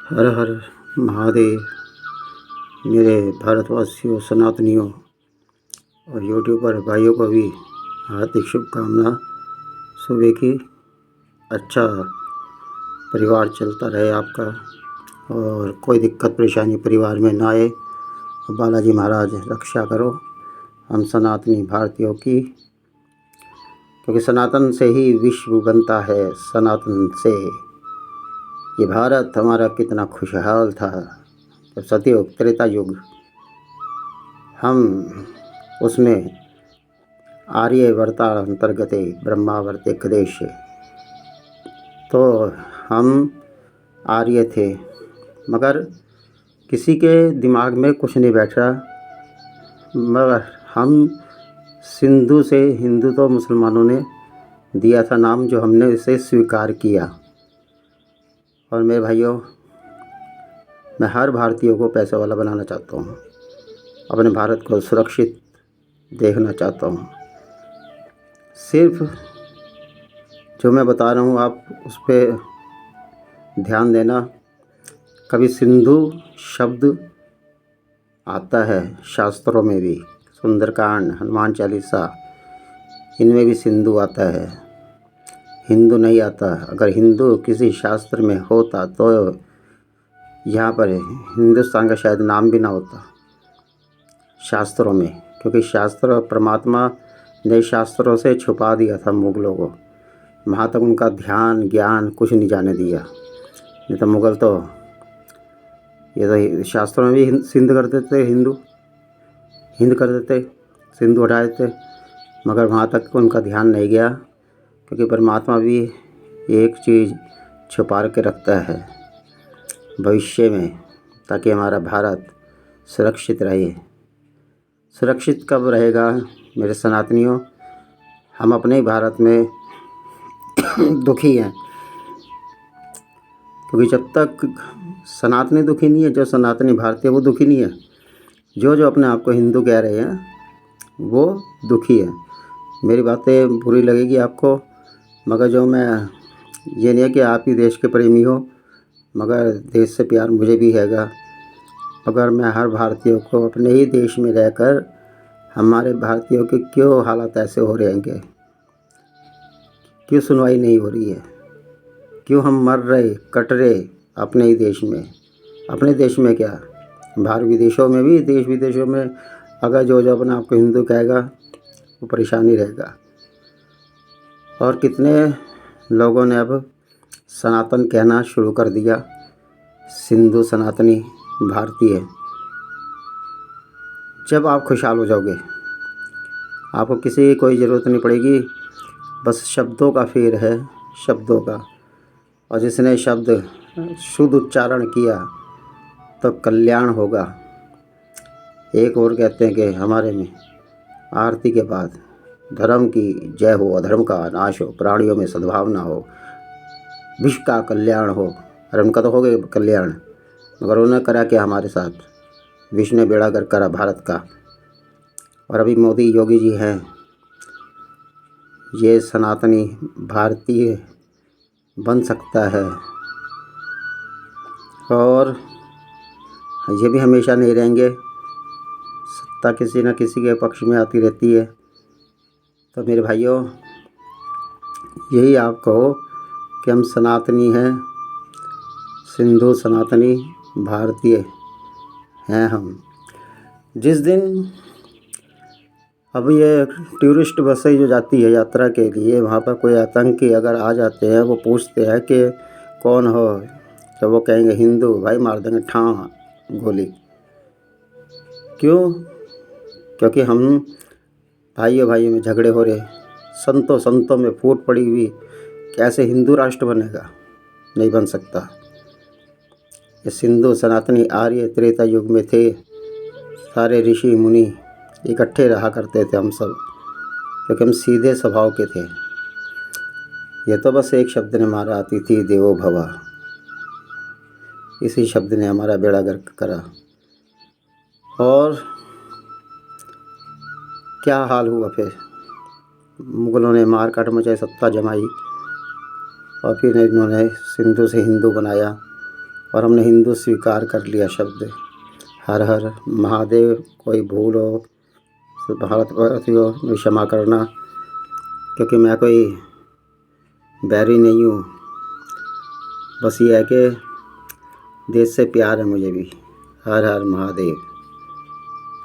हर हर महादेव। मेरे भारतवासियों, सनातनियों और यूट्यूबर भाइयों को भी हार्दिक शुभकामना। सुबह की अच्छा परिवार चलता रहे आपका और कोई दिक्कत परेशानी परिवार में ना आए। बालाजी महाराज रक्षा करो हम सनातनी भारतीयों की, क्योंकि सनातन से ही विश्व बनता है। सनातन से ये भारत हमारा कितना खुशहाल था। जब सतयुग त्रेता युग हम उसमें आर्यवर्ता अंतर्गते ब्रह्मावर्ते कदेश, तो हम आर्य थे, मगर किसी के दिमाग में कुछ नहीं बैठा। मगर हम सिंधु से हिंदू तो मुसलमानों ने दिया था नाम, जो हमने इसे स्वीकार किया। और मेरे भाइयों, मैं हर भारतीय को पैसे वाला बनाना चाहता हूँ, अपने भारत को सुरक्षित देखना चाहता हूँ। सिर्फ जो मैं बता रहा हूँ आप उस पर ध्यान देना। कभी सिंधु शब्द आता है शास्त्रों में भी, सुंदरकांड, हनुमान चालीसा, इनमें भी सिंधु आता है, हिंदू नहीं आता। अगर हिंदू किसी शास्त्र में होता तो यहाँ पर हिंदुस्तान का शायद नाम भी ना होता शास्त्रों में, क्योंकि शास्त्र परमात्मा ने शास्त्रों से छुपा दिया था मुगलों को। वहाँ तक उनका ध्यान ज्ञान कुछ नहीं जाने दिया। नहीं तो मुगल तो ये तो शास्त्रों में भी सिंध कर देते, हिंद कर देते, सिंधु हटा देते, मगर वहाँ तक उनका ध्यान नहीं गया, क्योंकि परमात्मा भी एक चीज़ छुपा के रखता है भविष्य में, ताकि हमारा भारत सुरक्षित रहे। सुरक्षित कब रहेगा मेरे सनातनियों? हम अपने ही भारत में दुखी हैं, क्योंकि जब तक सनातनी दुखी नहीं है, जो सनातनी भारतीय वो दुखी नहीं है। जो अपने आप को हिंदू कह रहे हैं वो दुखी है। मेरी बातें बुरी लगेगी आपको, मगर जो मैं ये नहीं है कि आप ही देश के प्रेमी हो, मगर देश से प्यार मुझे भी हैगा। मगर मैं हर भारतीय को अपने ही देश में रहकर हमारे भारतीयों के क्यों हालात ऐसे हो रहेंगे, क्यों सुनवाई नहीं हो रही है, क्यों हम मर रहे कट रहे अपने ही देश में। अपने देश में क्या, बाहर विदेशों में भी, देश विदेशों में अगर जो अपने आपको हिंदू कहेगा वो परेशानी रहेगा। और कितने लोगों ने अब सनातन कहना शुरू कर दिया, सिंधु सनातनी भारतीय। जब आप खुशहाल हो जाओगे, आपको किसी की कोई ज़रूरत नहीं पड़ेगी, बस शब्दों का फेर है, शब्दों का। और जिसने शब्द शुद्ध उच्चारण किया तो कल्याण होगा। एक और कहते हैं कि हमारे में आरती के बाद धर्म की जय हो, अधर्म का नाश हो, प्राणियों में सद्भावना हो, विश्व का कल्याण हो। और उनका तो हो गया कल्याण, मगर उन्होंने करा क्या हमारे साथ? विश्व ने बेड़ा गर्क करा भारत का। और अभी मोदी योगी जी हैं, ये सनातनी भारतीय बन सकता है, और ये भी हमेशा नहीं रहेंगे। सत्ता किसी न किसी के पक्ष में आती रहती है। तो मेरे भाइयों, यही आप कहो कि हम सनातनी हैं, सिंधु सनातनी भारतीय हैं हम। जिस दिन अब ये टूरिस्ट बसें जो जाती है यात्रा के लिए, वहाँ पर कोई आतंकी अगर आ जाते हैं, वो पूछते हैं कि कौन हो, तो वो कहेंगे हिंदू, भाई मार देंगे ठाँ गोली। क्यों? क्योंकि हम भाइयों में झगड़े हो रहे, संतों में फूट पड़ी हुई। कैसे हिंदू राष्ट्र बनेगा? नहीं बन सकता। ये सिंधु सनातनी आर्य त्रेता युग में थे, सारे ऋषि मुनि इकट्ठे रहा करते थे हम सब, क्योंकि हम सीधे स्वभाव के थे। ये तो बस एक शब्द ने मारा, अतिथि देवो भव, इसी शब्द ने हमारा बेड़ा गर्क करा। और क्या हाल हुआ फिर? मुगलों ने मार काट मचाई, सत्ता जमाई, और फिर इन्होंने सिंधु से हिंदू बनाया। और हमने हिंदू स्वीकार कर लिया शब्द। हर हर महादेव। कोई भूल हो तो भारतवासियों में क्षमा करना, क्योंकि मैं कोई बैरी नहीं हूँ। बस ये है कि देश से प्यार है मुझे भी। हर हर महादेव।